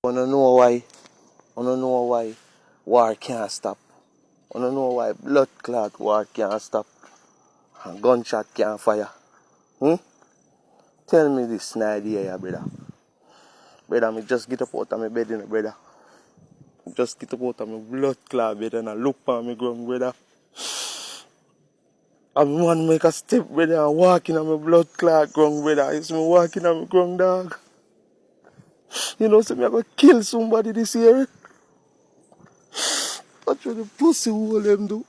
Wanna know why? Wanna know why war can't stop? Wanna know why blood clot war can't stop? And gunshot can't fire? Hmm? Tell me this idea, brother. Brother, me just get up out of my bed, brother. Just get up out of my blood clot bed and I look on me ground, brother. And me want to make a step, brother, and walking on my blood clot ground, brother. It's me walking on my ground, dog. You know, so me I go kill somebody this year. Watch what the pussy hole them do.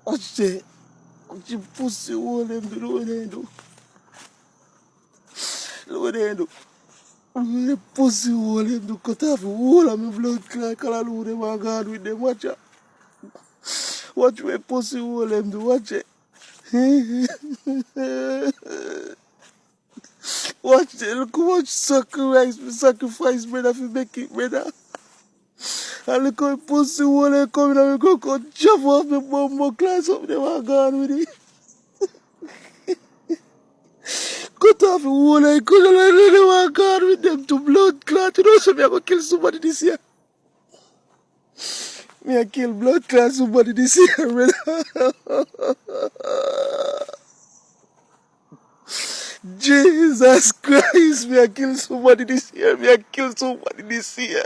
Watch that. Watch the pussy hole them do. Look what they do. Look what they do. Look what the pussy hole them do. Cut off the whole of my blood clot. Call all of them and God with them. Watch that. Watch what pussy hole them do. Watch it. Watch it. Look how much sacrifice, brother, for make it, brother. And look how pussy hole them coming and we go chop off the bumbo class up them and gone with it. Cut off the whole and cut off them and gone with them to blood clot. You know, so me I go kill somebody this year. Me I kill blood clot somebody this year, brother. Jesus Christ, me I kill somebody this year. Me I kill somebody this year.